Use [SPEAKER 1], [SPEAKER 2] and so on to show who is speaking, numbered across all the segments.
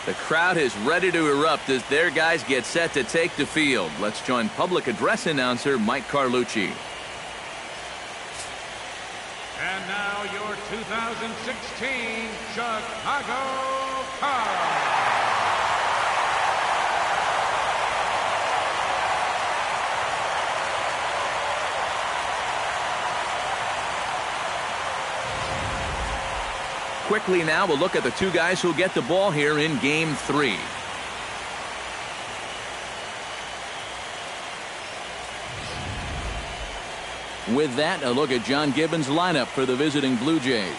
[SPEAKER 1] The crowd is ready to erupt as their guys get set to take the field. Let's join public address announcer Mike Carlucci.
[SPEAKER 2] And now your 2016 Chicago Cubs.
[SPEAKER 1] Quickly now, we'll look at the two guys who'll get the ball here in Game 3. With that, a look at John Gibbons' lineup for the visiting Blue Jays.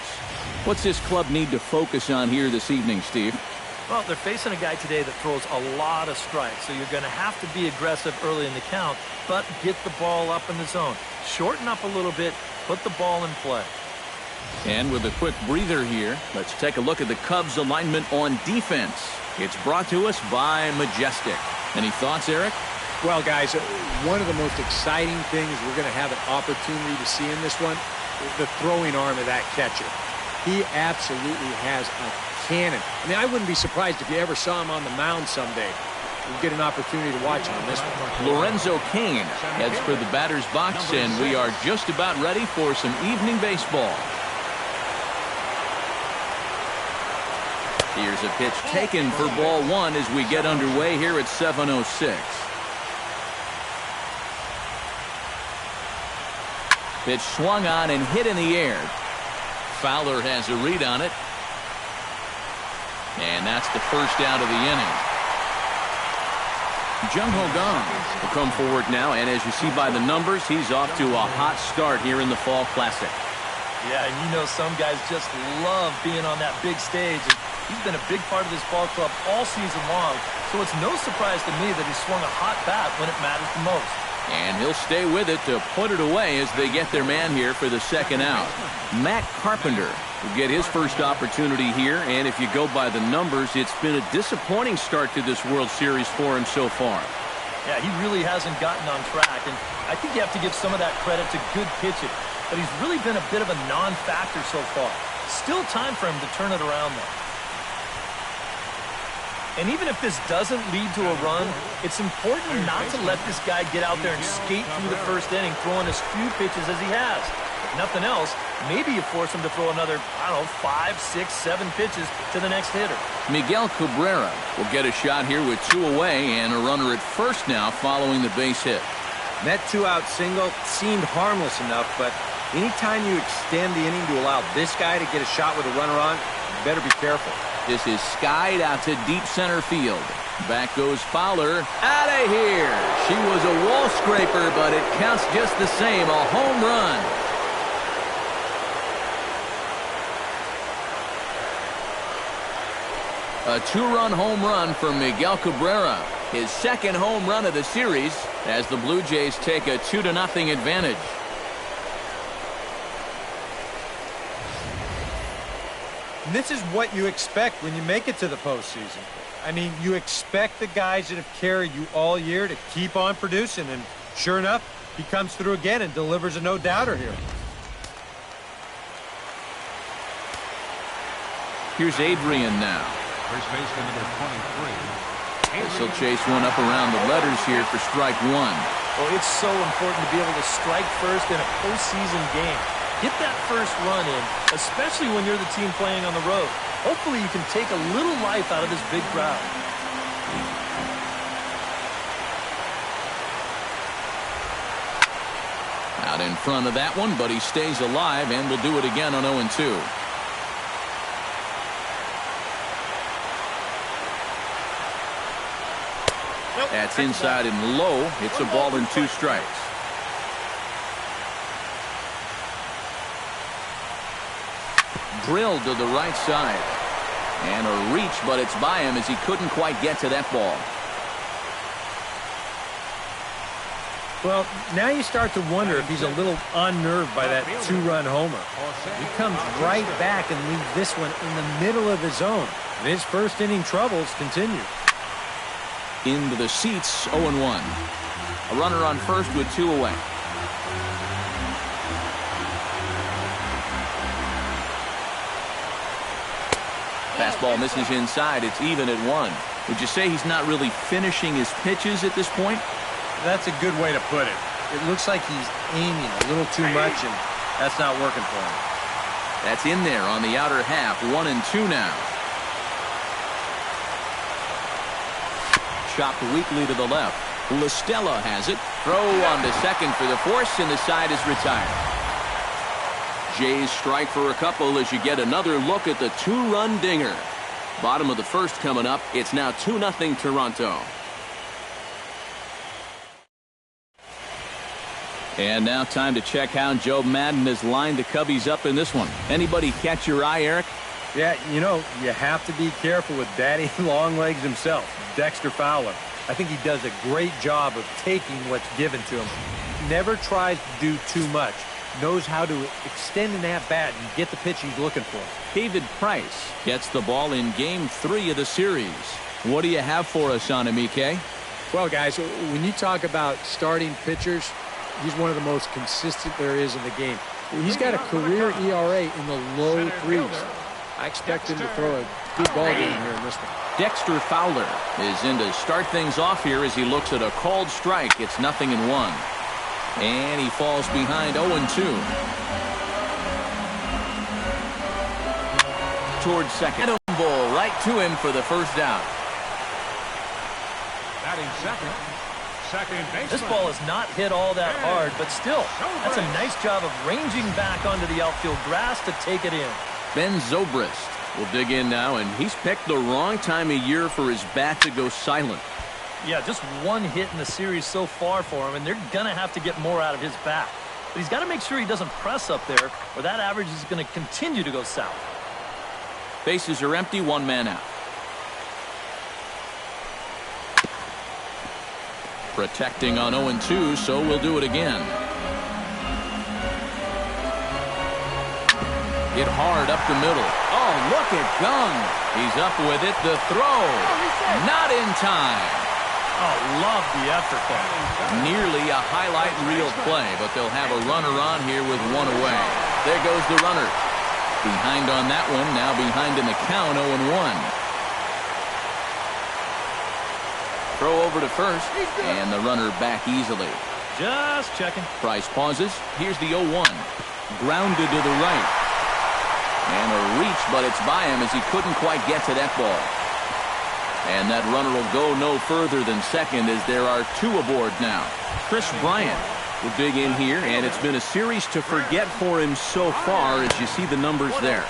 [SPEAKER 1] What's this club need to focus on here this evening, Steve?
[SPEAKER 3] Well, they're facing a guy today that throws a lot of strikes, so you're going to have to be aggressive early in the count, but get the ball up in the zone. Shorten up a little bit, put the ball in play.
[SPEAKER 1] And with a quick breather here, let's take a look at the Cubs alignment on defense. It's brought to us by Majestic. Any thoughts, Eric?
[SPEAKER 4] Well, guys, one of the most exciting things we're going to have an opportunity to see in this one is the throwing arm of that catcher. He absolutely has a cannon. I mean, I wouldn't be surprised if you ever saw him on the mound someday. We'll get an opportunity to watch him in this one.
[SPEAKER 1] Lorenzo Cain heads for the batter's box, and we are just about ready for some evening baseball. Here's a pitch taken for ball one as we get underway here at 7:06. Pitch swung on and hit in the air. Fowler has a read on it. And that's the first out of the inning. Jung Ho Kang will come forward now, and as you see by the numbers, he's off to a hot start here in the Fall Classic.
[SPEAKER 3] Yeah, and you know some guys just love being on that big stage. And he's been a big part of this ball club all season long, so it's no surprise to me that he swung a hot bat when it matters the most.
[SPEAKER 1] And he'll stay with it to put it away as they get their man here for the second out. Matt Carpenter will get his first opportunity here, and if you go by the numbers, it's been a disappointing start to this World Series for him so far.
[SPEAKER 3] Yeah, he really hasn't gotten on track, and I think you have to give some of that credit to good pitching, but he's really been a bit of a non-factor so far. Still time for him to turn it around, though. And even if this doesn't lead to a run, it's important not to let this guy get out there and skate through the first inning, throwing as few pitches as he has. If nothing else, maybe you force him to throw another, I don't know, 5, 6, 7 pitches to the next hitter.
[SPEAKER 1] Miguel Cabrera will get a shot here with two away and a runner at first now following the base hit.
[SPEAKER 5] That two-out single seemed harmless enough, but anytime you extend the inning to allow this guy to get a shot with a runner on, you better be careful.
[SPEAKER 1] This is skied out to deep center field. Back goes Fowler. Out of here. She was a wall scraper, but it counts just the same. A home run. A two-run home run for Miguel Cabrera. His second home run of the series as the Blue Jays take a 2-0 advantage.
[SPEAKER 6] And this is what you expect when you make it to the postseason. I mean, you expect the guys that have carried you all year to keep on producing, and sure enough, he comes through again and delivers a no-doubter here.
[SPEAKER 1] Here's Adrian now.
[SPEAKER 2] First baseman number 23.
[SPEAKER 1] This will chase one up around the letters here for strike one.
[SPEAKER 3] Well, it's so important to be able to strike first in a postseason game. Get that first run in, especially when you're the team playing on the road. Hopefully you can take a little life out of this big crowd.
[SPEAKER 1] Out in front of that one, but he stays alive and will do it again on 0-2. That's inside and low. It's a ball and 2 strikes. Drilled to the right side. And a reach, but it's by him as he couldn't quite get to that ball.
[SPEAKER 6] Well, now you start to wonder if he's a little unnerved by that 2-run homer. He comes right back and leaves this one in the middle of the zone. And his first inning troubles continue.
[SPEAKER 1] Into the seats, 0-1. A runner on first with 2 away. Fastball misses inside. It's even at 1. Would you say he's not really finishing his pitches at this point?
[SPEAKER 6] That's a good way to put it. It looks like he's aiming a little too much, and that's not working for him.
[SPEAKER 1] That's in there on the outer half. 1-2 now. Chopped weakly to the left. LaStella has it. Throw on to second for the force, and the side is retired. Jays strike for a couple as you get another look at the 2-run dinger. Bottom of the first coming up. It's now 2-0 Toronto. And now time to check how Joe Madden has lined the Cubbies up in this one. Anybody catch your eye, Eric?
[SPEAKER 6] Yeah, you know, you have to be careful with Daddy Longlegs himself, Dexter Fowler. I think he does a great job of taking what's given to him. Never tries to do too much. Knows how to extend an at-bat and get the pitch he's looking for.
[SPEAKER 1] David Price gets the ball in Game 3 of the series. What do you have for us on him, EK?
[SPEAKER 4] Well, guys, when you talk about starting pitchers, he's one of the most consistent there is in the game. He's got a career ERA in the low 3s. I expect him to throw a good ball game here in this one.
[SPEAKER 1] Dexter Fowler is in to start things off here as he looks at a called strike. It's 0-1. And he falls behind 0-2. Towards second. Ball right to him for the first out.
[SPEAKER 2] Batting second. Second baseman.
[SPEAKER 3] This ball is not hit all that hard, but still, that's a nice job of ranging back onto the outfield grass to take it in.
[SPEAKER 1] Ben Zobrist will dig in now, and he's picked the wrong time of year for his bat to go silent.
[SPEAKER 3] Yeah, just one hit in the series so far for him, and they're going to have to get more out of his bat. But he's got to make sure he doesn't press up there, or that average is going to continue to go south.
[SPEAKER 1] Bases are empty, 1 man out. Protecting on 0-2, so we'll do it again. Hit hard up the middle. Oh, look at Gung. He's up with it. The throw. Not in time.
[SPEAKER 3] Oh, love the effort there.
[SPEAKER 1] Nearly a highlight reel play, but they'll have a runner on here with 1 away. There goes the runner. Behind on that one, now behind in the count, 0-1. Throw over to first, and the runner back easily.
[SPEAKER 3] Just checking.
[SPEAKER 1] Price pauses. Here's the 0-1. Grounded to the right. And a reach, but it's by him as he couldn't quite get to that ball. And that runner will go no further than second as there are 2 aboard now. Chris Bryant will dig in here, and it's been a series to forget for him so far as you see the numbers there.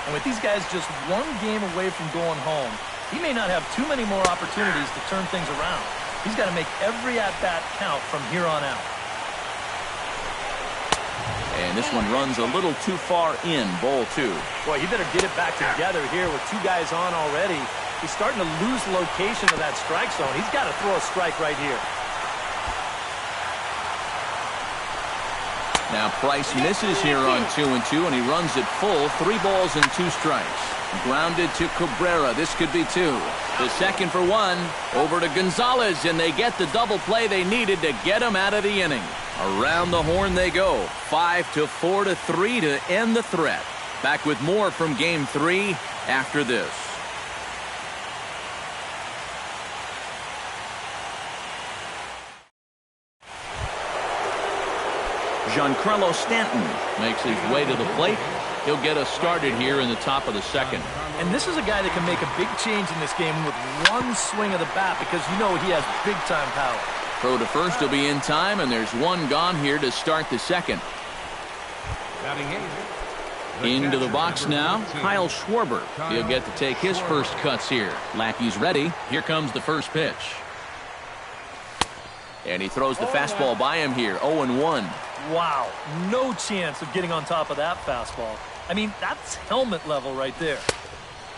[SPEAKER 3] And with these guys just 1 game away from going home, he may not have too many more opportunities to turn things around. He's got to make every at-bat count from here on out.
[SPEAKER 1] And this one runs a little too far in, ball 2.
[SPEAKER 3] Boy, he better get it back together here with 2 guys on already. He's starting to lose location of that strike zone. He's got to throw a strike right here.
[SPEAKER 1] Now Price misses here on 2-2, and he runs it full. 3 balls and 2 strikes. Grounded to Cabrera. This could be 2. The second for 1. Over to Gonzalez, and they get the double play they needed to get him out of the inning. Around the horn they go. 5-4-3 to end the threat. Back with more from Game 3 after this. Giancarlo Stanton makes his way to the plate. He'll get us started here in the top of the second.
[SPEAKER 3] And this is a guy that can make a big change in this game with 1 swing of the bat because you know he has big-time power.
[SPEAKER 1] Throw to first will be in time, and there's 1 gone here to start the second. Into the box now, Kyle Schwarber. He'll get to take his first cuts here. Lackey's ready. Here comes the first pitch. And he throws the fastball by him here, 0-1.
[SPEAKER 3] Wow, no chance of getting on top of that fastball. I mean, that's helmet level right there.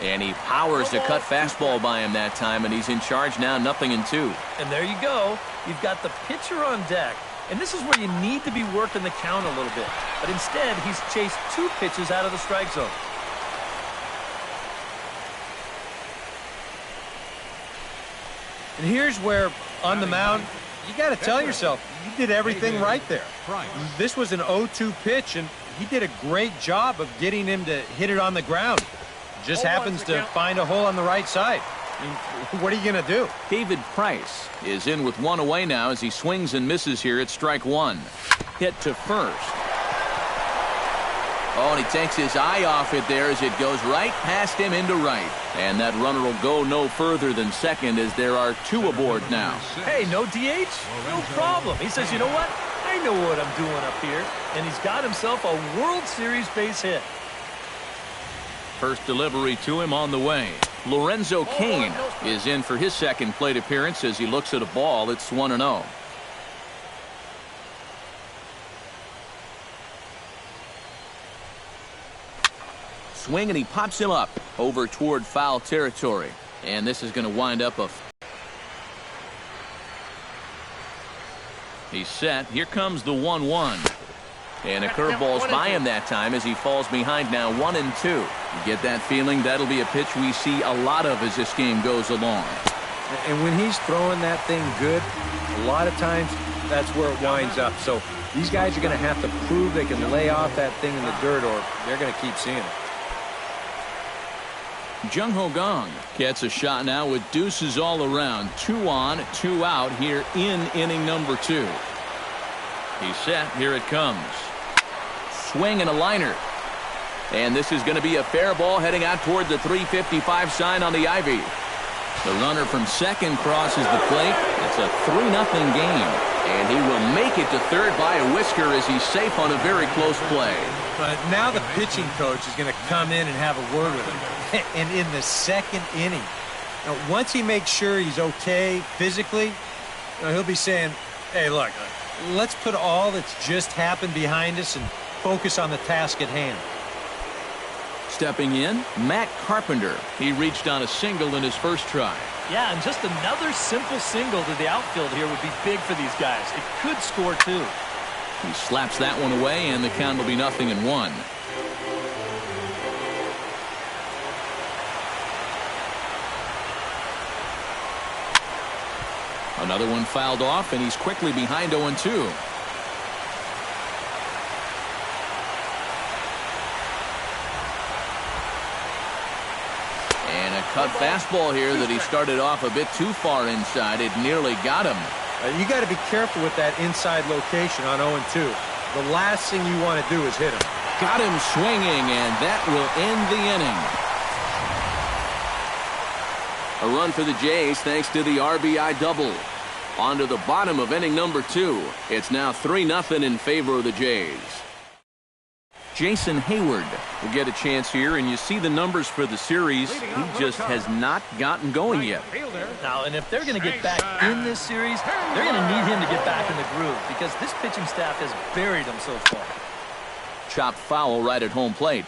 [SPEAKER 1] And he powers the cut fastball by him that time, and he's in charge now, 0-2.
[SPEAKER 3] And there you go. You've got the pitcher on deck. And this is where you need to be working the count a little bit. But instead, he's chased 2 pitches out of the strike zone.
[SPEAKER 6] And here's where, on the mound, you got to tell yourself, you did everything right there. This was an 0-2 pitch, and he did a great job of getting him to hit it on the ground. Just happens to find a hole on the right side. I mean, what are you going to do?
[SPEAKER 1] David Price is in with one away now as he swings and misses here at strike one. Hit to first. Oh, and he takes his eye off it there as it goes right past him into right. And that runner will go no further than second as there are two aboard now.
[SPEAKER 3] Hey, no DH? No problem. He says, you know what? I know what I'm doing up here. And he's got himself a World Series base hit.
[SPEAKER 1] First delivery to him on the way. Lorenzo Cain is in for his second plate appearance as he looks at a ball. It's 1-0. Swing, and he pops him up over toward foul territory. And this is going to wind up he's set. Here comes the 1-1. And a curveball's by him that time as he falls behind now 1-2. You get that feeling that'll be a pitch we see a lot of as this game goes along.
[SPEAKER 5] And when he's throwing that thing good, a lot of times that's where it winds up. So these guys are going to have to prove they can lay off that thing in the dirt, or they're going to keep seeing it.
[SPEAKER 1] Jung Ho Gong gets a shot now with deuces all around. 2 on, 2 out here in inning number 2. He's set. Here it comes. Swing and a liner. And this is going to be a fair ball heading out toward the 355 sign on the ivy. The runner from second crosses the plate. It's a 3-0 game. And he will make it to third by a whisker as he's safe on a very close play.
[SPEAKER 6] But now the pitching coach is going to come in and have a word with him. And in the second inning, now, once he makes sure he's okay physically, he'll be saying, hey, look, let's put all that's just happened behind us and focus on the task at hand.
[SPEAKER 1] Stepping in, Matt Carpenter. He reached on a single in his first try.
[SPEAKER 3] Yeah, and just another simple single to the outfield here would be big for these guys. It could score too.
[SPEAKER 1] He slaps that one away, and the count will be 0-1. Another one fouled off, and he's quickly behind 0-2. And a cut fastball here that he started off a bit too far inside. It nearly got him.
[SPEAKER 6] You got to be careful with that inside location on 0-2. The last thing you want to do is hit him.
[SPEAKER 1] Got him swinging, and that will end the inning. A run for the Jays thanks to the RBI double. On to the bottom of inning number 2. It's now 3-0 in favor of the Jays. Jason Hayward will get a chance here, and you see the numbers for the series. He just has not gotten going yet.
[SPEAKER 3] Now, and if they're going to get back in this series, they're going to need him to get back in the groove because this pitching staff has buried him so far.
[SPEAKER 1] Chopped foul right at home plate.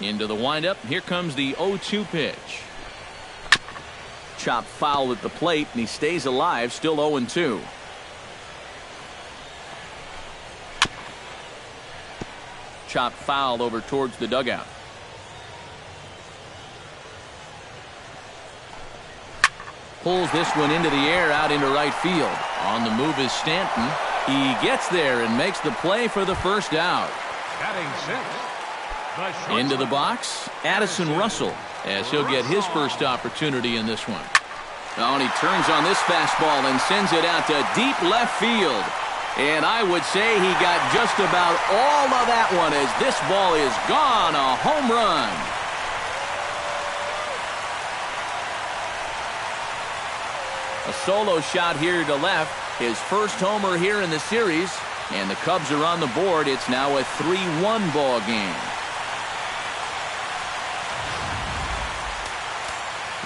[SPEAKER 1] Into the windup. Here comes the 0-2 pitch. Chopped foul at the plate, and he stays alive, still 0-2. Chopped foul over towards the dugout. Pulls this one into the air out into right field. On the move is Stanton. He gets there and makes the play for the first out. Into the box, Addison Russell, as he'll get his first opportunity in this one. Oh, and he turns on this fastball and sends it out to deep left field. And I would say he got just about all of that one as this ball is gone. A home run. A solo shot here to left. His first homer here in the series. And the Cubs are on the board. It's now a 3-1 ball game.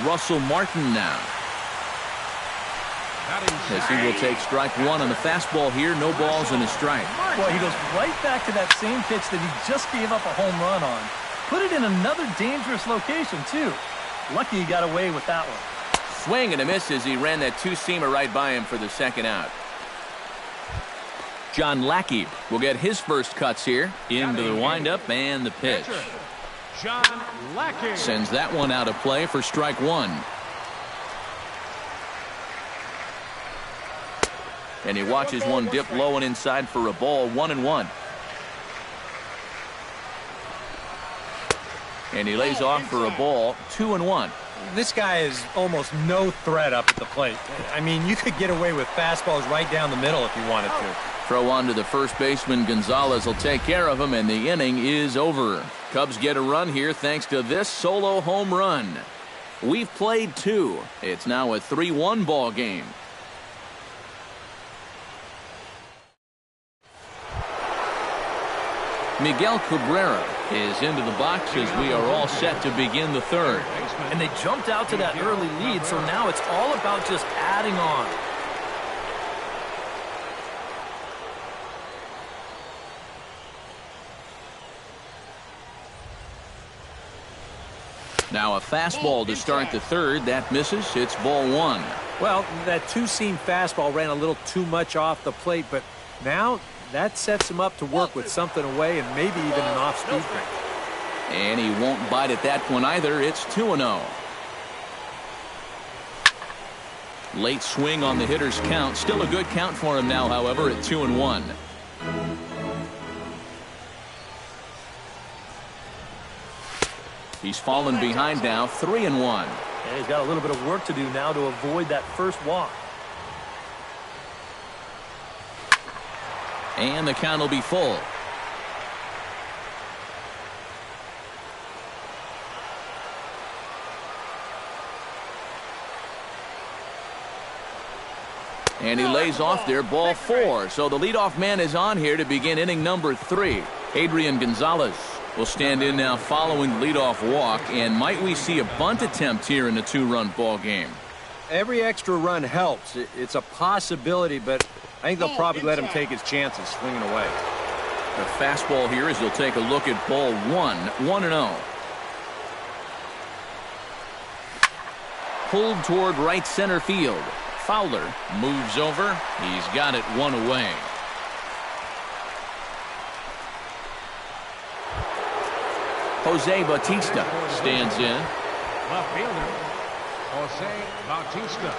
[SPEAKER 1] Russell Martin now. As he will take strike one on the fastball here. No balls and a strike.
[SPEAKER 3] Boy, he goes right back to that same pitch that he just gave up a home run on. Put it in another dangerous location, too. Lucky he got away with that one.
[SPEAKER 1] Swing and a miss as he ran that two-seamer right by him for the second out. John Lackey will get his first cuts here. Into the windup and the pitch.
[SPEAKER 2] John Lackey
[SPEAKER 1] sends that one out of play for strike one. And he watches one dip low and inside for a ball. 1-1. And he lays off for a ball, 2-1.
[SPEAKER 6] This guy is almost no threat up at the plate. I mean, you could get away with fastballs right down the middle if you wanted to.
[SPEAKER 1] Throw on to the first baseman. Gonzalez will take care of him, and the inning is over. Cubs get a run here thanks to this solo home run. We've played 2. It's now a 3-1 ball game. Miguel Cabrera is into the box as we are all set to begin the third.
[SPEAKER 3] And they jumped out to that early lead, so now it's all about just adding on.
[SPEAKER 1] Now a fastball to start the third. That misses. It's ball 1.
[SPEAKER 5] Well, that two-seam fastball ran a little too much off the plate, but now that sets him up to work with something away and maybe even an off-speed thing.
[SPEAKER 1] And he won't bite at that one either. It's 2-0. Late swing on the hitter's count. Still a good count for him now, however, at 2-1. He's fallen behind now, 3-1.
[SPEAKER 3] And he's got a little bit of work to do now to avoid that first walk.
[SPEAKER 1] And the count will be full. And he lays off there, ball 4. So the leadoff man is on here to begin inning number 3. Adrian Gonzalez will stand in now following the leadoff walk. And might we see a bunt attempt here in a 2-run ball game?
[SPEAKER 5] Every extra run helps. It's a possibility, but I think they'll probably let him take his chances swinging away.
[SPEAKER 1] The fastball here as he'll take a look at ball 1, 1-0. Pulled toward right center field. Fowler moves over. He's got it 1 away. Jose Bautista stands in.
[SPEAKER 2] Left fielder, Jose Bautista.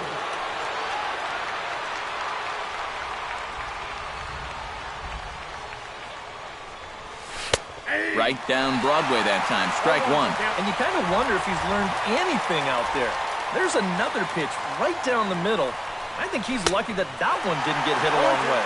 [SPEAKER 1] Right down Broadway that time. Strike 1.
[SPEAKER 3] And you kind of wonder if he's learned anything out there. There's another pitch right down the middle. I think he's lucky that that one didn't get hit a long way.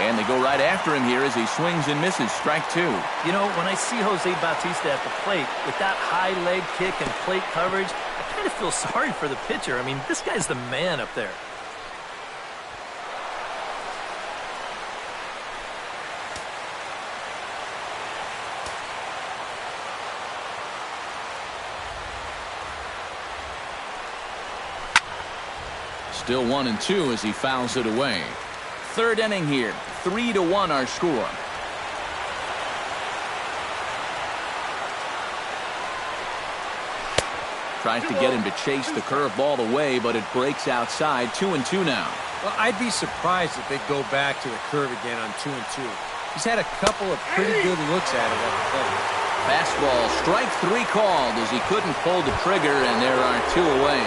[SPEAKER 1] And they go right after him here as he swings and misses. Strike 2.
[SPEAKER 3] You know, when I see Jose Bautista at the plate with that high leg kick and plate coverage, I kind of feel sorry for the pitcher. I mean, this guy's the man up there.
[SPEAKER 1] Still 1-2 as he fouls it away. Third inning here. 3-1 our score. Tries to get him to chase the curveball away, but it breaks outside. 2-2 now.
[SPEAKER 4] Well, I'd be surprised if they go back to the curve again on 2-2. He's had a couple of pretty good looks at it at the plate.
[SPEAKER 1] Fastball, strike 3 called as he couldn't pull the trigger, and there are 2 away.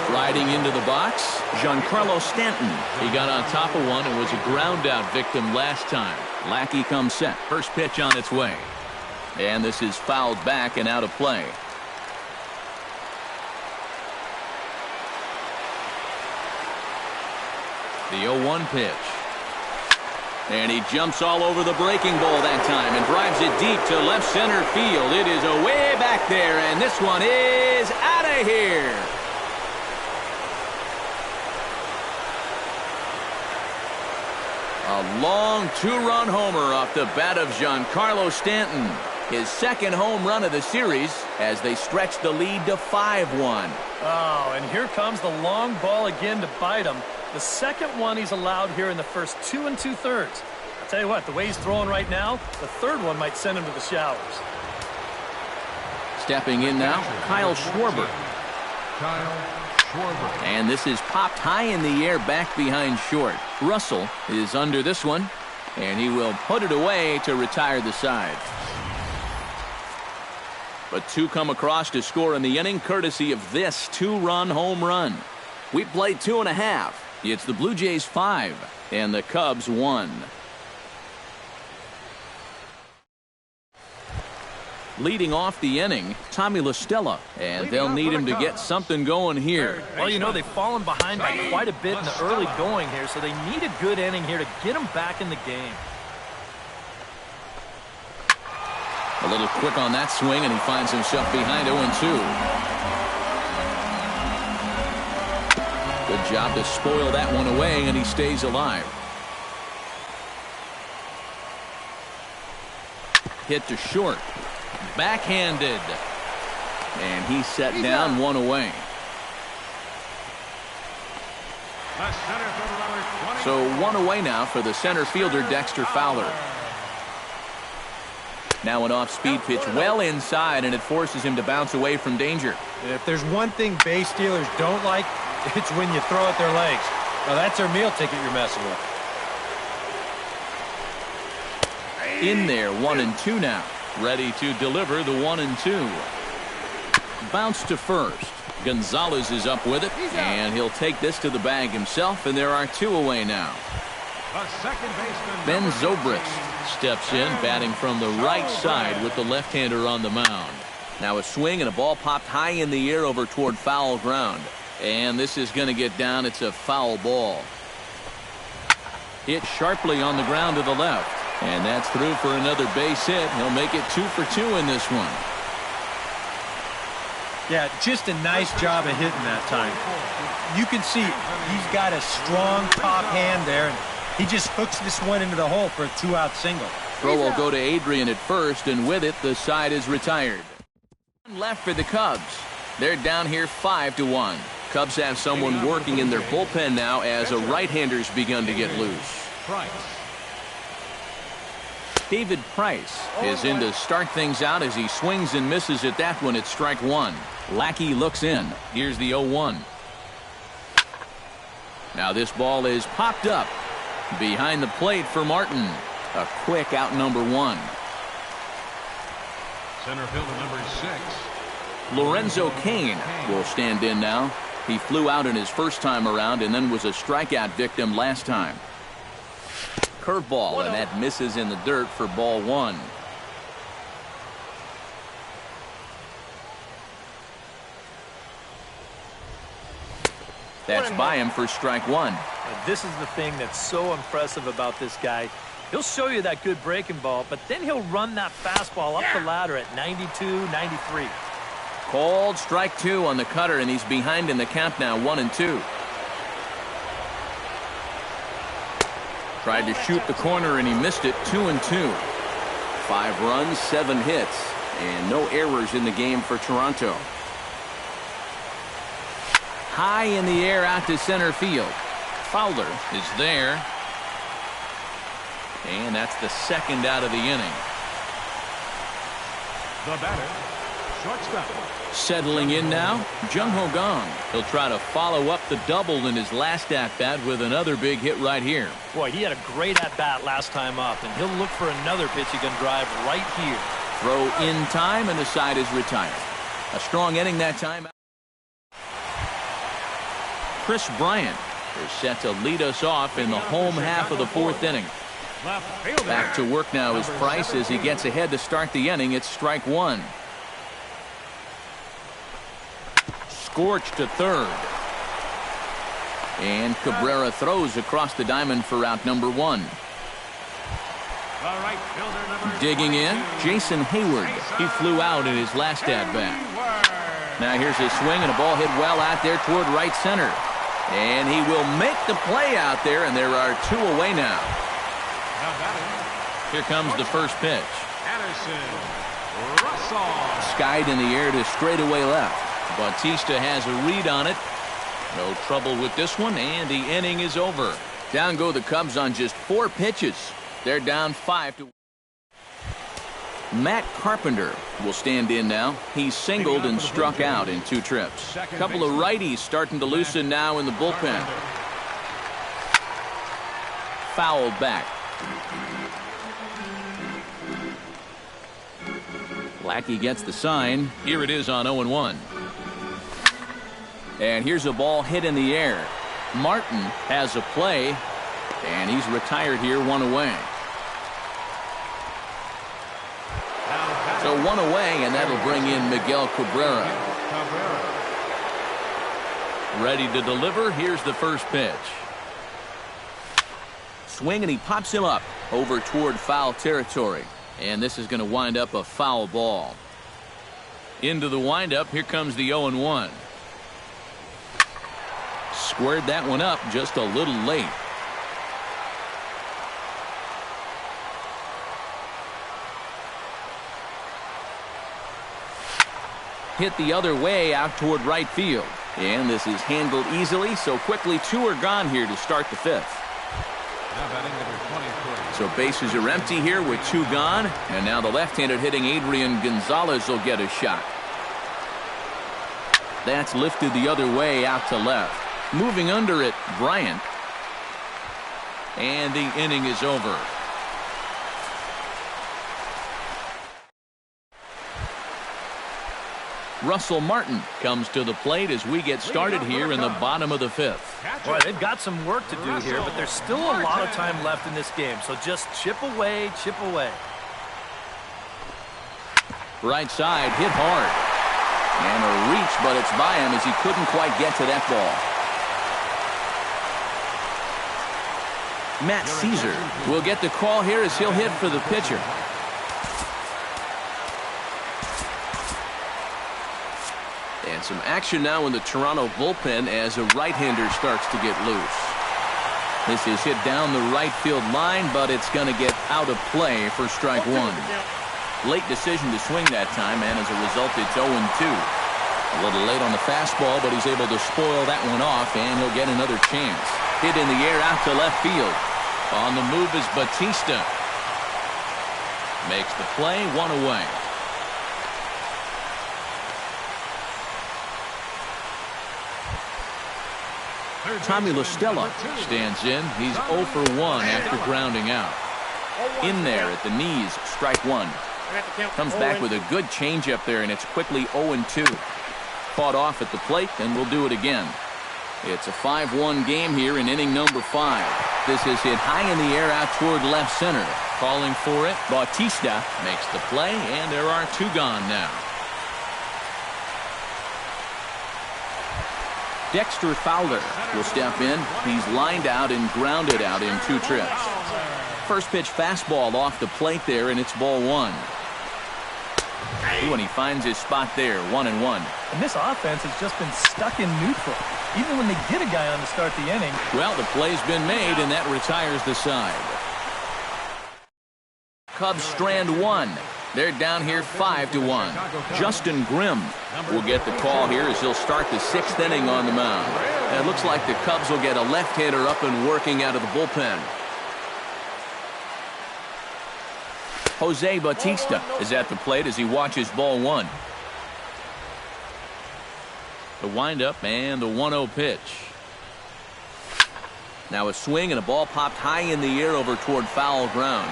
[SPEAKER 1] Striding into the box, Giancarlo Stanton. He got on top of one and was a ground-out victim last time. Lackey comes set. First pitch on its way. And this is fouled back and out of play. The 0-1 pitch. And he jumps all over the breaking ball that time and drives it deep to left center field. It is away back there, and this one is out of here. A long 2-run homer off the bat of Giancarlo Stanton. His second home run of the series as they stretch the lead to 5-1.
[SPEAKER 3] Oh, and here comes the long ball again to bite him. The second one he's allowed here in the first 2 2/3. I'll tell you what, the way he's throwing right now, the third one might send him to the showers.
[SPEAKER 1] Stepping in now, Kyle Schwarber.
[SPEAKER 2] Kyle Schwarber.
[SPEAKER 1] And this is popped high in the air back behind short. Russell is under this one, and he will put it away to retire the side. But 2 come across to score in the inning, courtesy of this 2-run home run. We played 2.5. It's the Blue Jays 5 and the Cubs 1. Leading off the inning, Tommy La Stella, and they'll need him to get something going here.
[SPEAKER 3] Well, you know, they've fallen behind by quite a bit in the early going here, so they need a good inning here to get them back in the game.
[SPEAKER 1] A little quick on that swing, and he finds himself behind 0-2. Good job to spoil that one away, and he stays alive. Hit to short. Backhanded. And he's set down, one away. So one away now for the center fielder, Dexter Fowler. Now an off-speed pitch well inside, and it forces him to bounce away from danger.
[SPEAKER 6] And if there's one thing base stealers don't like, it's when you throw at their legs. Now that's their meal ticket you're messing with.
[SPEAKER 1] In there, 1-2 now. Ready to deliver the 1-2. Bounce to first. Gonzalez is up with it, and he'll take this to the bag himself, and there are 2 away now. Ben Zobrist steps in, batting from the right side with the left-hander on the mound. Now a swing and a ball popped high in the air over toward foul ground. And this is going to get down. It's a foul ball. Hit sharply on the ground to the left. And that's through for another base hit. He'll make it 2 for 2 in this one.
[SPEAKER 6] Yeah, just a nice job of hitting that time. You can see he's got a strong top hand there, and he just hooks this one into the hole for a 2-out single.
[SPEAKER 1] Throw will go to Adrian at first, and with it, the side is retired. Left for the Cubs. They're down here 5-1. Cubs have someone working in their bullpen now as a right-hander's begun to get loose. David Price is in to start things out as he swings and misses at that one at strike 1. Lackey looks in. Here's the 0-1. Now this ball is popped up behind the plate for Martin. A quick out, number 1.
[SPEAKER 2] Center fielder number 6.
[SPEAKER 1] Lorenzo Cain will stand in now. He flew out in his first time around and then was a strikeout victim last time. Curveball, and that misses in the dirt for ball 1. That's by him for strike 1.
[SPEAKER 3] This is the thing that's so impressive about this guy. He'll show you that good breaking ball, but then he'll run that fastball up the ladder at 92, 93.
[SPEAKER 1] Called strike 2 on the cutter, and he's behind in the count now, 1-2. Tried to shoot the corner, and he missed it, 2-2. 5 runs, 7 hits, and no errors in the game for Toronto. High in the air out to center field. Fowler is there. And that's the second out of the inning.
[SPEAKER 2] The batter, shortstop.
[SPEAKER 1] Settling in now, Jung-Ho Kang. He'll try to follow up the double in his last at-bat with another big hit right here.
[SPEAKER 3] Boy, he had a great at-bat last time up, and he'll look for another pitch he can drive right here.
[SPEAKER 1] Throw in time, and the side is retired. A strong inning that time. Chris Bryant is set to lead us off in the home half of the 4th inning. Back to work now is Price as he gets ahead to start the inning. It's strike 1. Scorched to third. And Cabrera throws across the diamond for out number 1. Digging in, Jason Hayward. He flew out in his last at-bat. Now here's his swing, and a ball hit well out there toward right center. And he will make the play out there, and there are 2 away now. Here comes the first pitch. Skied in the air to straightaway left. Bautista has a read on it. No trouble with this one, and the inning is over. Down go the Cubs on just 4 pitches. They're down 5-1. Matt Carpenter will stand in now. He's singled and struck out in 2 trips. A couple of righties starting to loosen now in the bullpen. Fouled back. Lackey gets the sign. Here it is on 0-1. And here's a ball hit in the air. Martin has a play, and he's retired here, 1 away. So one away, and that'll bring in Miguel Cabrera. Ready to deliver. Here's the first pitch. Swing, and he pops him up over toward foul territory. And this is going to wind up a foul ball. Into the windup. Here comes the 0-1. Squared that one up just a little late. Hit the other way out toward right field. And this is handled easily, so quickly 2 are gone here to start the 5th. So bases are empty here with 2 gone. And now the left-handed hitting Adrian Gonzalez will get a shot. That's lifted the other way out to left. Moving under it, Bryant. And the inning is over. Russell Martin comes to the plate as we get started here in the bottom of the 5th.
[SPEAKER 3] Boy, they've got some work to do here, but there's still a lot of time left in this game, so just chip away, chip away. Right side, hit hard. And a reach, but it's by him as he couldn't quite get to that ball. Matt Caesar will get the call here as he'll hit for the pitcher. And some action now in the Toronto bullpen as a right-hander starts to get loose. This is hit down the right field line, but it's going to get out of play for strike 1. Late decision to swing that time, and as a result, it's 0-2. A little late on the fastball, but he's able to spoil that one off, and he'll get another chance. Hit in the air out to left field. On the move is Bautista. Makes the play, 1 away. Tommy La Stella stands in. He's 0 for 1 after grounding out. In there at the knees, strike 1. Comes back with a good changeup there, and it's quickly 0-2. Caught off at the plate, and we'll do it again. It's a 5-1 game here in inning number 5. This is hit high in the air out toward left center. Calling for it, Bautista makes the play, and there are 2 gone now. Dexter Fowler will step in. He's lined out and grounded out in 2 trips. First pitch fastball off the plate there, and it's ball 1. When he finds his spot there, 1-1.
[SPEAKER 7] And this offense has just been stuck in neutral, even when they get a guy on to start the inning.
[SPEAKER 1] Well, the play's been made, and that retires the side. Cubs strand 1. They're down here 5-1. Justin Grimm will get the call here as he'll start the 6th inning on the mound. And it looks like the Cubs will get a left-hander up and working out of the bullpen. Jose Bautista is at the plate as he watches ball 1. The windup and the 1-0 pitch. Now a swing and a ball popped high in the air over toward foul ground.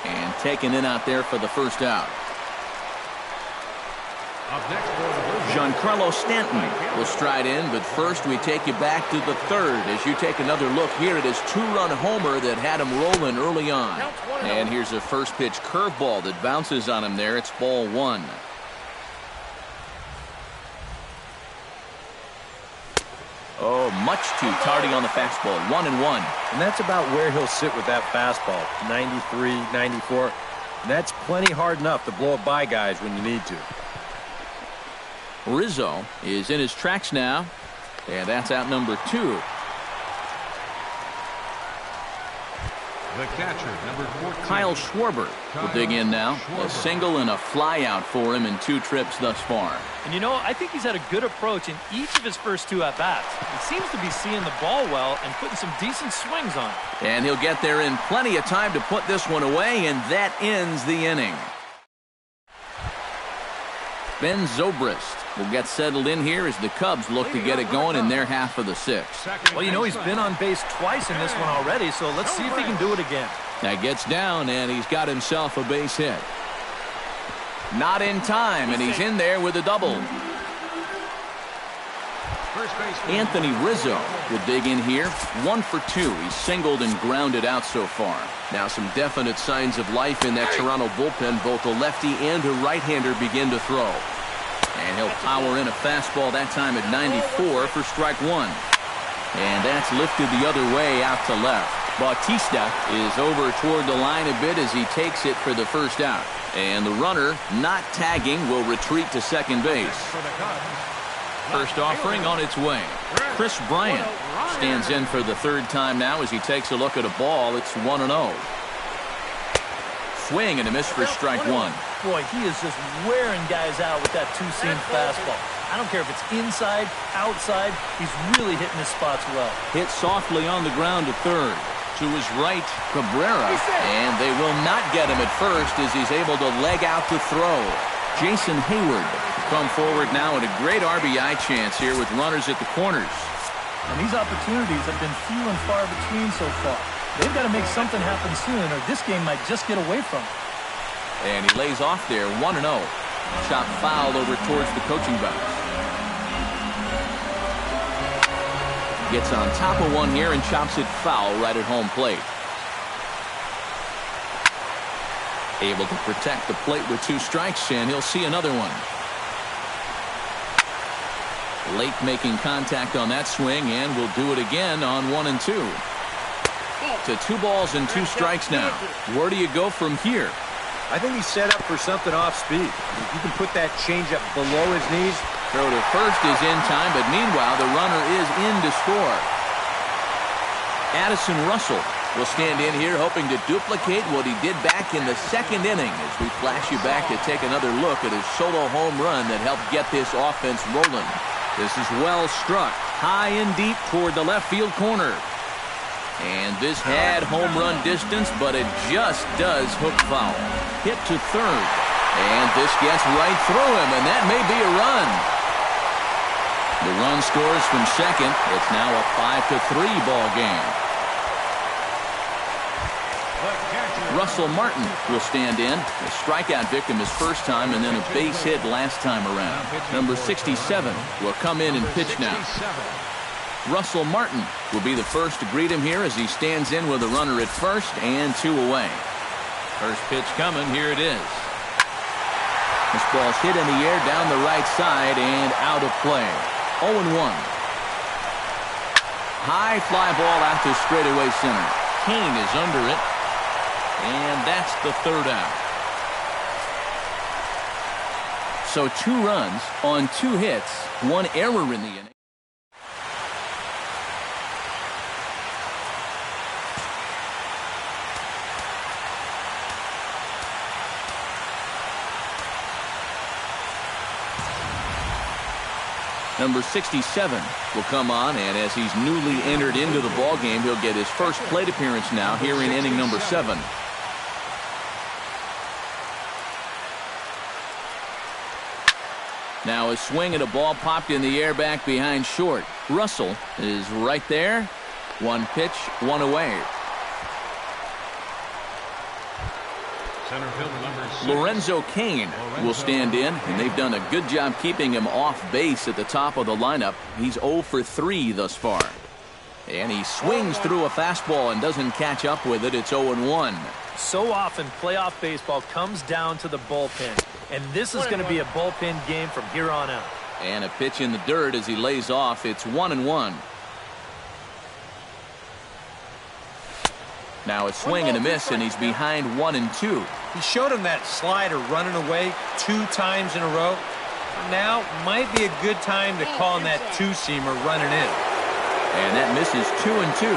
[SPEAKER 1] And taken in out there for the first out. Giancarlo Stanton will stride in, but first we take you back to the 3rd as you take another look here at his 2-run homer that had him rolling early on. And here's a first pitch curveball that bounces on him there. It's ball 1. Oh, much too tardy on the fastball. 1-1.
[SPEAKER 5] And that's about where he'll sit with that fastball. 93, 94. And that's plenty hard enough to blow it by guys when you need to.
[SPEAKER 1] Rizzo is in his tracks now. And that's out number 2.
[SPEAKER 2] The catcher, number 14.
[SPEAKER 1] Kyle Schwarber will dig in now. A single and a fly out for him in 2 trips thus far.
[SPEAKER 7] And you know, I think he's had a good approach in each of his first 2 at-bats. He seems to be seeing the ball well and putting some decent swings on it.
[SPEAKER 1] And he'll get there in plenty of time to put this one away, and that ends the inning. Ben Zobrist will get settled in here as the Cubs look to get it going in their half of the 6th.
[SPEAKER 7] Well, you know, he's been on base twice in this one already, so let's see if he can do it again.
[SPEAKER 1] That gets down, and he's got himself a base hit. Not in time, and he's in there with a double.
[SPEAKER 2] First baseman.
[SPEAKER 1] Anthony Rizzo will dig in here. 1 for 2. He's singled and grounded out so far. Now some definite signs of life in that Toronto bullpen. Both a lefty and a right-hander begin to throw. And he'll power in a fastball that time at 94 for strike 1. And that's lifted the other way out to left. Bautista is over toward the line a bit as he takes it for the first out. And the runner, not tagging, will retreat to second base. First offering on its way. Chris Bryant stands in for the third time now as he takes a look at a ball. It's 1-0. Swing and a miss for strike 1.
[SPEAKER 3] Boy, he is just wearing guys out with that two-seam fastball. I don't care if it's inside, outside. He's really hitting his spots well.
[SPEAKER 1] Hit softly on the ground to third. To his right, Cabrera. And they will not get him at first as he's able to leg out to throw. Jason Hayward come forward now at a great RBI chance here with runners at the corners.
[SPEAKER 3] And these opportunities have been few and far between so far. They've got to make something happen soon or this game might just get away from them.
[SPEAKER 1] And he lays off there, 1-0. Shot foul over towards the coaching box. Gets on top of one here and chops it foul right at home plate. Able to protect the plate with 2 strikes, and he'll see another one. Late making contact on that swing, and will do it again on 1 and 2. To 2 balls and 2 strikes now. Where do you go from here?
[SPEAKER 4] I think he's set up for something off speed. If you can put that changeup below his knees.
[SPEAKER 1] Throw to first is in time, but meanwhile the runner is in to score. Addison Russell will stand in here hoping to duplicate what he did back in the second inning as we flash you back to take another look at his solo home run that helped get this offense rolling. This is well struck, high and deep toward the left field corner. And this had home run distance, but it just does hook foul. Hit to third. And this gets right through him, and that may be a run. The run scores from second. It's now a 5-3 ball game. Russell Martin will stand in. A strikeout victim his first time and then a base hit last time around. Number 67 will come in and pitch now. Russell Martin will be the first to greet him here as he stands in with a runner at first and 2 away. First pitch coming. Here it is. This ball's hit in the air down the right side and out of play. 0-1. High fly ball out to straightaway center. Kane is under it. And that's the third out. So 2 runs on 2 hits, 1 error in the inning. Number 67 will come on, and as he's newly entered into the ballgame, he'll get his first plate appearance now here in inning number 7. Now a swing and a ball popped in the air back behind short. Russell is right there. 1 pitch, 1 away.
[SPEAKER 2] Center fielder number 6.
[SPEAKER 1] Lorenzo Cain will stand in, and they've done a good job keeping him off base at the top of the lineup. He's 0 for 3 thus far. And he swings through a fastball and doesn't catch up with it. It's 0-1.
[SPEAKER 3] So often playoff baseball comes down to the bullpen. And this is going to be a bullpen game from here on out.
[SPEAKER 1] And a pitch in the dirt as he lays off. It's 1-1. Now a swing and a miss, and he's behind 1 and 2.
[SPEAKER 6] He showed him that slider running away 2 times in a row. Now might be a good time to call him that 2-seamer running in.
[SPEAKER 1] And that misses 2 and 2.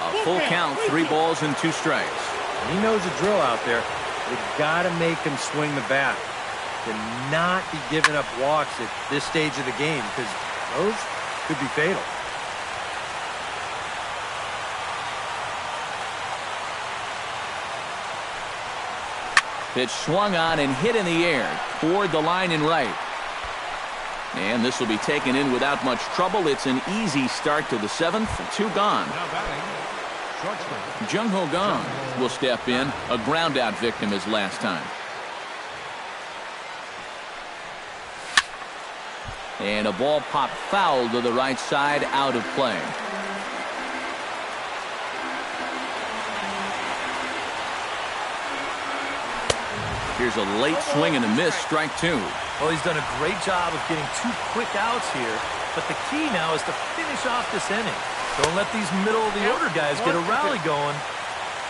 [SPEAKER 1] A full count, 3 balls and 2 strikes.
[SPEAKER 4] He knows the drill out there. They've got to make him swing the bat. To not be giving up walks at this stage of the game, because those could be fatal.
[SPEAKER 1] Pitch swung on and hit in the air toward the line and right. And this will be taken in without much trouble. It's an easy start to the 7th. 2 gone.
[SPEAKER 2] Now batting, shortstop.
[SPEAKER 1] Jung Ho Gong will step in. A ground out victim his last time. And a ball popped foul to the right side, out of play. Here's a late swing and a miss, strike two.
[SPEAKER 3] Well, he's done a great job of getting 2 quick outs here, but the key now is to finish off this inning. Don't let these middle-of-the-order guys get a rally going.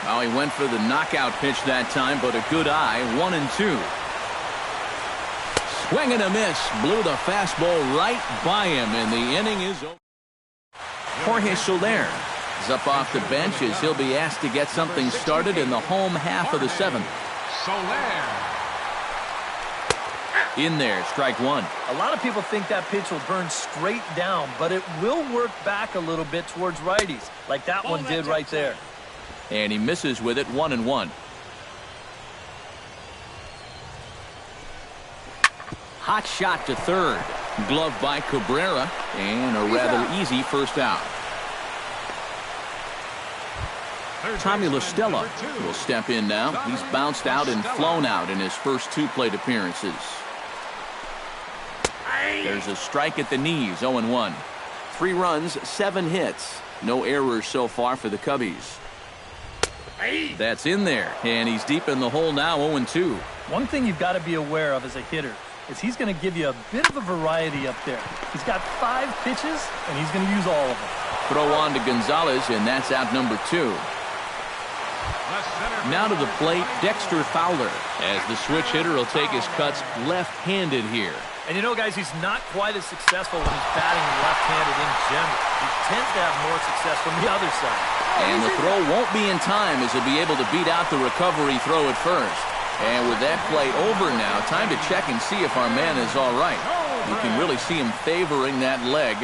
[SPEAKER 1] Well, he went for the knockout pitch that time, but a good eye, 1-2. Swing and a miss, blew the fastball right by him, and the inning is over. Jorge Soler is up off the bench as he'll be asked to get something started in the home half of the 7th.
[SPEAKER 2] Soler.
[SPEAKER 1] In there, strike one.
[SPEAKER 3] A lot of people think that pitch will burn straight down, but it will work back a little bit towards righties, like that one did right there.
[SPEAKER 1] And he misses with it, 1-1. Hot shot to third. Glove by Cabrera, and a rather easy first out. Tommy La Stella will step in now. He's bounced out and flown out in his first 2 plate appearances. There's a strike at the knees, 0-1. 3 runs, 7 hits. No errors so far for the Cubbies. That's in there, and he's deep in the hole now, 0-2.
[SPEAKER 3] One thing you've got to be aware of as a hitter is he's going to give you a bit of a variety up there. He's got 5 pitches, and he's going to use all of them.
[SPEAKER 1] Throw on to Gonzalez, and that's out number 2. Now to the plate, Dexter Fowler, as the switch hitter will take his cuts left-handed here.
[SPEAKER 3] And you know, guys, he's not quite as successful when he's batting left-handed in general. He tends to have more success from the other side.
[SPEAKER 1] And the throw won't be in time as he'll be able to beat out the recovery throw at first. And with that play over now, time to check and see if our man is all right. You can really see him favoring that leg.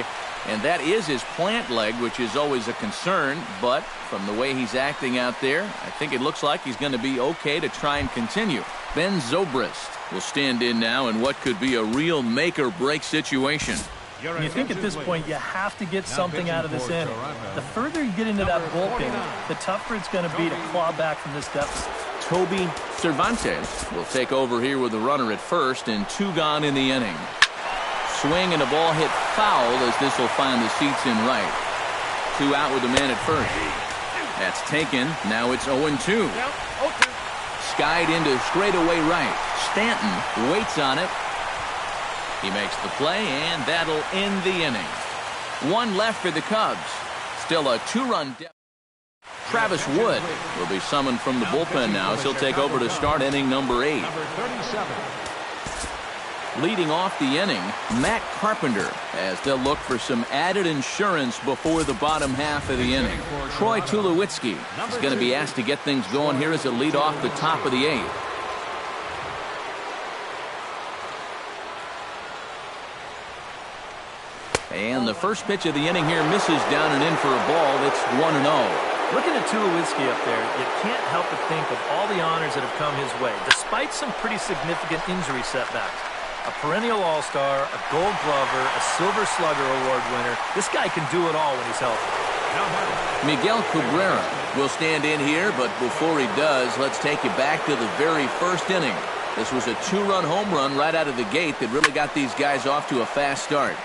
[SPEAKER 1] And that is his plant leg, which is always a concern. But from the way he's acting out there, I think it looks like he's going to be okay to try and continue. Ben Zobrist will stand in now in what could be a real make-or-break situation.
[SPEAKER 3] And you think at this point you have to get something out of this inning. The further you get into that bullpen, the tougher it's going to be to claw back from this deficit.
[SPEAKER 1] Toby Cervantes will take over here with a runner at first and 2 gone in the inning. Swing and a ball hit foul as this will find the seats in right. 2 out with the man at first. That's taken. Now it's 0-2. Skied into straightaway right. Stanton waits on it. He makes the play, and that'll end the inning. 1 left for the Cubs. Still a 2-run deficit. Travis Wood will be summoned from the bullpen now as he'll take over to start inning number 8. Leading off the inning, Matt Carpenter, as they'll look for some added insurance before the bottom half of the inning. Troy Tulowitzki is going to be asked to get things going here as a lead off the top of the 8th. And the first pitch of the inning here misses down and in for a ball. It's 1-0.
[SPEAKER 3] Looking at Tulowitzki up there, you can't help but think of all the honors that have come his way, despite some pretty significant injury setbacks. A perennial All-Star, a Gold Glover, a Silver Slugger Award winner. This guy can do it all when he's healthy.
[SPEAKER 1] Miguel Cabrera will stand in here, but before he does, let's take you back to the very first inning. This was a 2-run home run right out of the gate that really got these guys off to a fast start.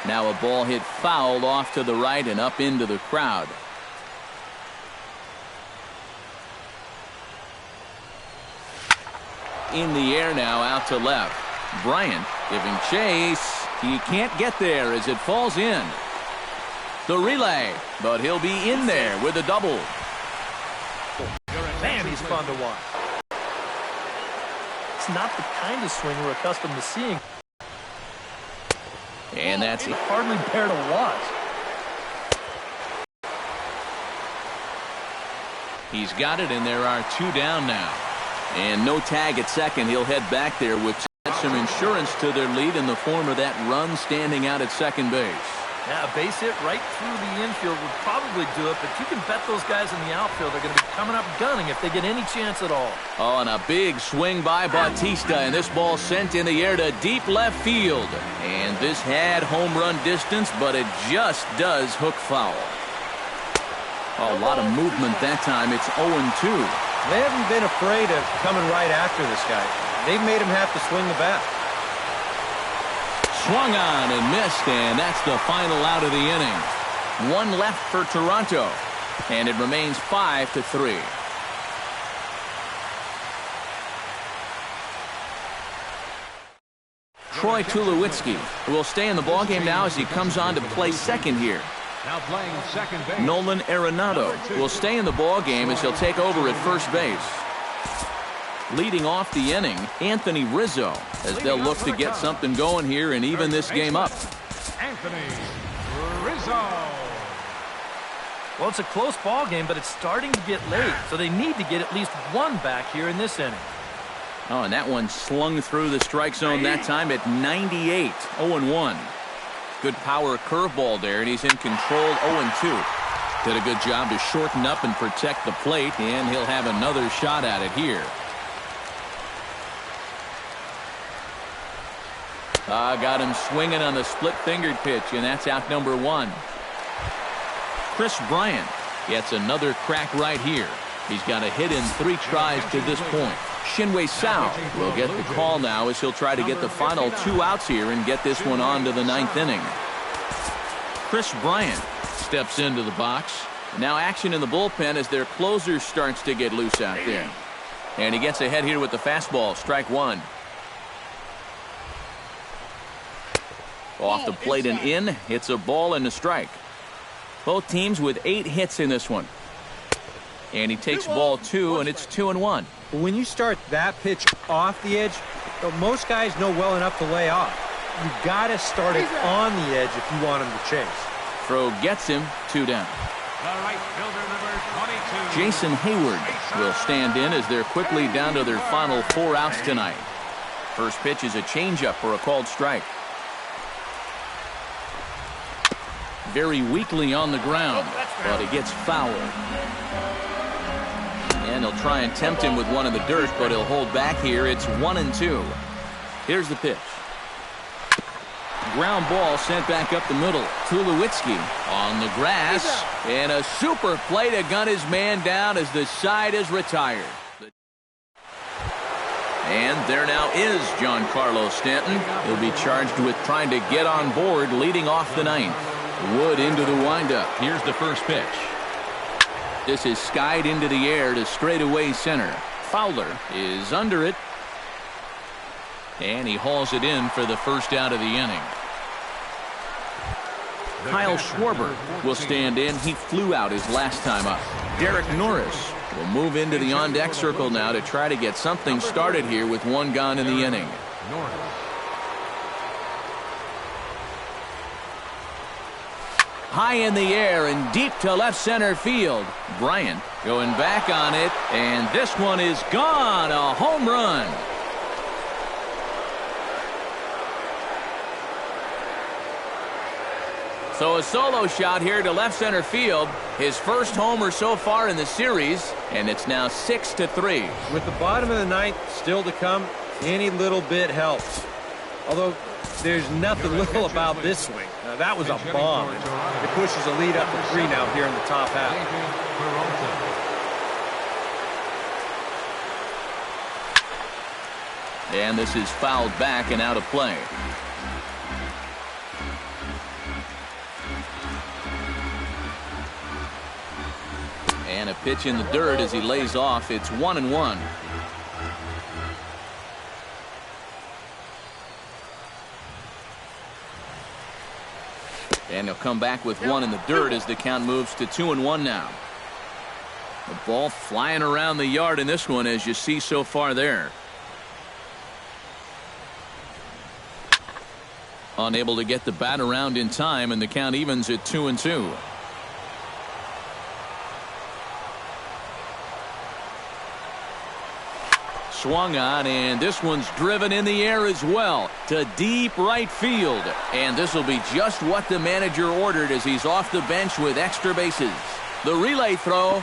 [SPEAKER 1] Now a ball hit fouled off to the right and up into the crowd. In the air now, out to left. Bryant giving chase. He can't get there as it falls in. The relay, but he'll be in there with a double.
[SPEAKER 3] Man, he's fun to watch. It's not the kind of swing we're accustomed to seeing.
[SPEAKER 1] And that's it.
[SPEAKER 3] Hardly bear to watch.
[SPEAKER 1] He's got it, and there are 2 down now. And no tag at second. He'll head back there with some insurance to their lead in the form of that run standing out at second base.
[SPEAKER 3] Yeah, a base hit right through the infield would probably do it, but you can bet those guys in the outfield are going to be coming up gunning if they get any chance at all.
[SPEAKER 1] Oh, and a big swing by Bautista, and this ball sent in the air to deep left field. And this had home run distance, but it just does hook foul. Oh, a lot of movement that time. It's 0-2.
[SPEAKER 6] They haven't been afraid of coming right after this guy. They've made him have to swing the bat.
[SPEAKER 1] Swung on and missed, and that's the final out of the inning. One left for Toronto, and it remains 5-3. Troy Tulowitzki will stay in the ballgame now as he comes on to play second here.
[SPEAKER 2] Now playing second base.
[SPEAKER 1] Nolan Arenado will stay in the ballgame as he'll take over at first base. Leading off the inning, Anthony Rizzo, as they'll look to get something going here and even this game up.
[SPEAKER 2] Anthony Rizzo.
[SPEAKER 3] Well, it's a close ball game, but it's starting to get late, so they need to get at least one back here in this inning.
[SPEAKER 1] Oh, and that one slung through the strike zone that time at 98, 0-1. Good power curveball there, and he's in control, 0-2. Did a good job to shorten up and protect the plate, and he'll have another shot at it here. Got him swinging on the split-fingered pitch, and that's out number one. Chris Bryant gets another crack right here. He's got a hit in 3 tries to this point. Shinwei Sao will get the call now as he'll try to get the final 2 outs here and get this one on to the 9th inning. Chris Bryant steps into the box. Now action in the bullpen as their closer starts to get loose out there. And he gets ahead here with the fastball, strike one. Off the plate and in, it's a ball and a strike. Both teams with 8 hits in this one. And he takes ball 2, and it's 2-1.
[SPEAKER 6] When you start that pitch off the edge, most guys know well enough to lay off. You got to start it on the edge if you want him to chase.
[SPEAKER 1] Throw gets him, 2 down.
[SPEAKER 2] The right fielder, number 22.
[SPEAKER 1] Jason Hayward will stand in as they're quickly down to their final 4 outs tonight. First pitch is a changeup for a called strike. Very weakly on the ground, but it gets fouled. And he'll try and tempt him with one in the dirt, but he'll hold back here. It's 1-2. Here's the pitch. Ground ball sent back up the middle. Tulowitzki on the grass. And a super play to gun his man down as the side is retired. And there now is Giancarlo Stanton. He'll be charged with trying to get on board leading off the 9th. Wood into the windup. Here's the first pitch. This is skied into the air to straightaway center. Fowler is under it. And he hauls it in for the first out of the inning. Kyle Schwarber will stand in. He flew out his last time up. Derek Norris will move into the on-deck circle now to try to get something started here with 1 gone in the inning. High in the air and deep to left center field. Bryant going back on it, and this one is gone. A home run. So a solo shot here to left center field. His first homer so far in the series, and it's now 6-3.
[SPEAKER 6] With the bottom of the 9th still to come, any little bit helps. Although there's nothing little about this swing. Now, that was a bomb. It pushes a lead up to 3 now here in the top half.
[SPEAKER 1] And this is fouled back and out of play. And a pitch in the dirt as he lays off. It's 1-1. And he'll come back with 1 in the dirt as the count moves to 2-1 now. The ball flying around the yard in this one, as you see so far there. Unable to get the bat around in time, and the count evens at 2-2. Swung on, and this one's driven in the air as well to deep right field. And this will be just what the manager ordered as he's off the bench with extra bases. The relay throw,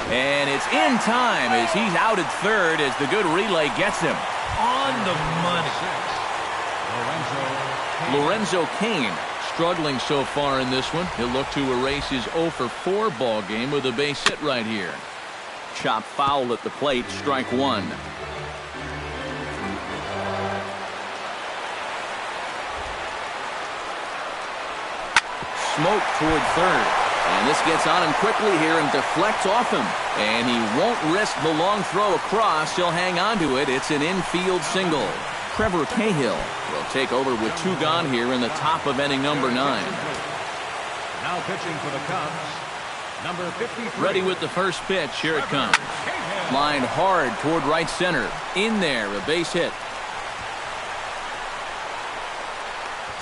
[SPEAKER 1] and it's in time as he's out at third as the good relay gets him.
[SPEAKER 3] On the money.
[SPEAKER 1] Lorenzo Cain struggling so far in this one. He'll look to erase his 0-for-4 ball game with a base hit right here. Chop foul at the plate, strike 1. smoke toward third. And this gets on him quickly here and deflects off him. And he won't risk the long throw across. He'll hang on to it. It's an infield single. Trevor Cahill will take over with 2 gone here in the top of inning number 9.
[SPEAKER 2] Now pitching for the Cubs, number 53.
[SPEAKER 1] Ready with the first pitch. Here it comes. Lined hard toward right center. In there, a base hit.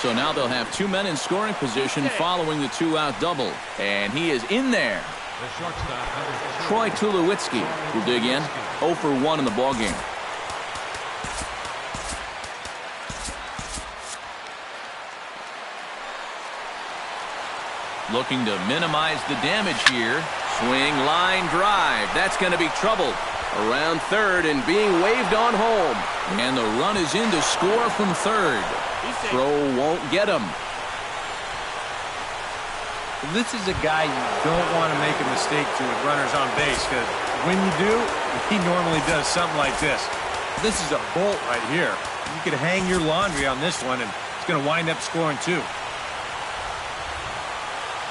[SPEAKER 1] So now they'll have 2 men in scoring position following the 2-out double. And he is in there.
[SPEAKER 2] The shortstop,
[SPEAKER 1] Troy Tulowitzki will dig in. 0 for 1 in the ballgame. Looking to minimize the damage here. Swing, line, drive. That's going to be trouble. Around third and being waved on home. And the run is in to score from third. Throw won't get him.
[SPEAKER 6] This is a guy you don't want to make a mistake to with runners on base, because when you do, he normally does something like this. This is a bolt right here. You could hang your laundry on this one, and it's going to wind up scoring 2.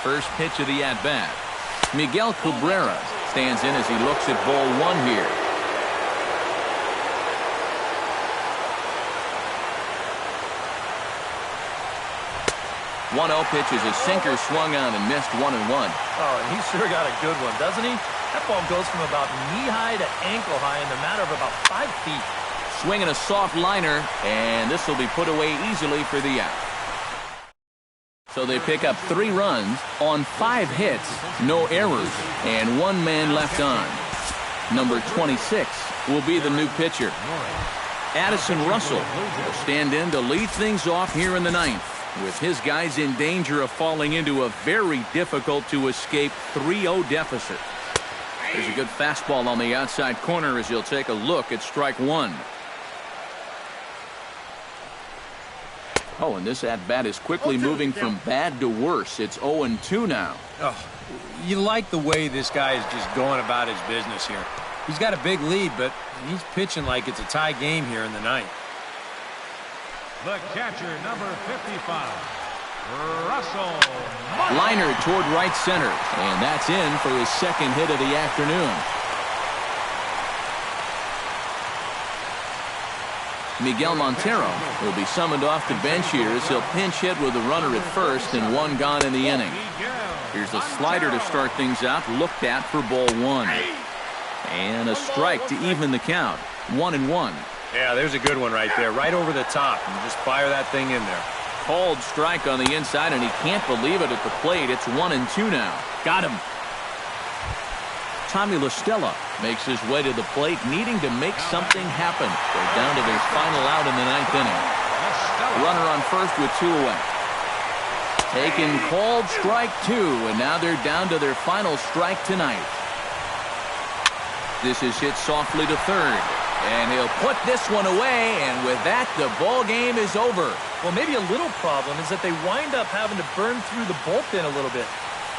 [SPEAKER 1] First pitch of the at-bat. Miguel Cabrera stands in as he looks at ball 1 here. 1-0 pitch is a sinker swung on and missed 1-1.
[SPEAKER 3] Oh, and he sure got a good one, doesn't he? That ball goes from about knee-high to ankle-high in the matter of about 5 feet.
[SPEAKER 1] Swinging a soft liner, and this will be put away easily for the out. So they pick up 3 runs on 5 hits, no errors, and 1 man left on. Number 26 will be the new pitcher. Addison Russell will stand in to lead things off here in the 9th. With his guys in danger of falling into a very difficult-to-escape 3-0 deficit. There's a good fastball on the outside corner as he'll take a look at strike 1. Oh, and this at-bat is quickly moving from bad to worse. It's 0-2 now.
[SPEAKER 6] Oh, you like the way this guy is just going about his business here. He's got a big lead, but he's pitching like it's a tie game here in the 9th.
[SPEAKER 2] the catcher, number 55, Russell.
[SPEAKER 1] Liner toward right center, and that's in for his second hit of the afternoon. Miguel Montero will be summoned off the bench here as he'll pinch hit with a runner at first and 1 gone in the inning. Here's a slider to start things out, looked at for ball 1. And a strike to even the count. 1-1.
[SPEAKER 6] Yeah, there's a good one right there, right over the top. And just fire that thing in there.
[SPEAKER 1] Called strike on the inside, and he can't believe it at the plate. It's 1-2 now. Got him. Tommy La Stella makes his way to the plate, needing to make something happen. They're down to their final out in the 9th inning. Runner on first with 2 away. Taken, called strike 2, and now they're down to their final strike tonight. This is hit softly to third, and he'll put this one away, and with that, the ball game is over.
[SPEAKER 3] Well, maybe a little problem is that they wind up having to burn through the bullpen a little bit.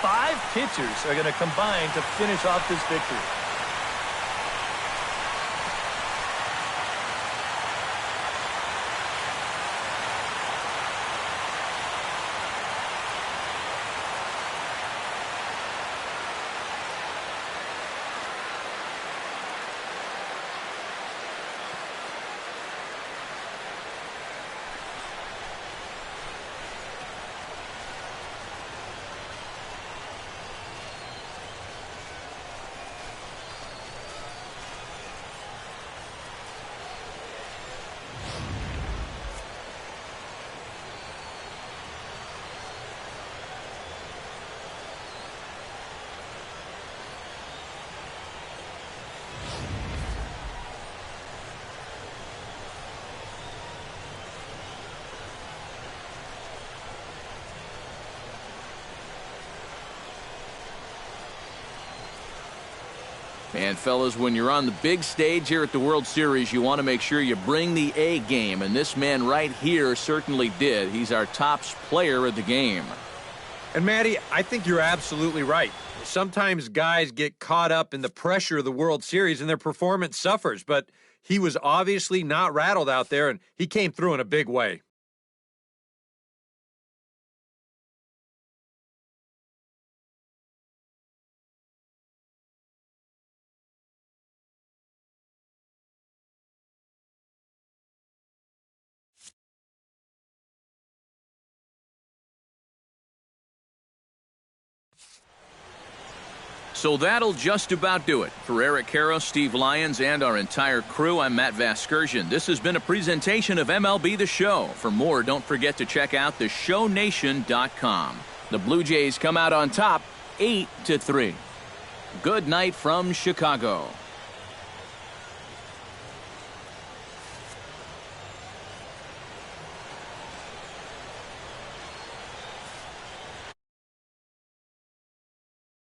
[SPEAKER 3] 5 pitchers are going to combine to finish off this victory.
[SPEAKER 1] And fellas, when you're on the big stage here at the World Series, you want to make sure you bring the A game, and this man right here certainly did. He's our top player of the game.
[SPEAKER 6] And Matty, I think you're absolutely right. Sometimes guys get caught up in the pressure of the World Series and their performance suffers, but he was obviously not rattled out there, and he came through in a big way.
[SPEAKER 1] So that'll just about do it. For Eric Karros, Steve Lyons, and our entire crew, I'm Matt Vasgersian. This has been a presentation of MLB The Show. For more, don't forget to check out theshownation.com. The Blue Jays come out on top 8-3. Good night from Chicago.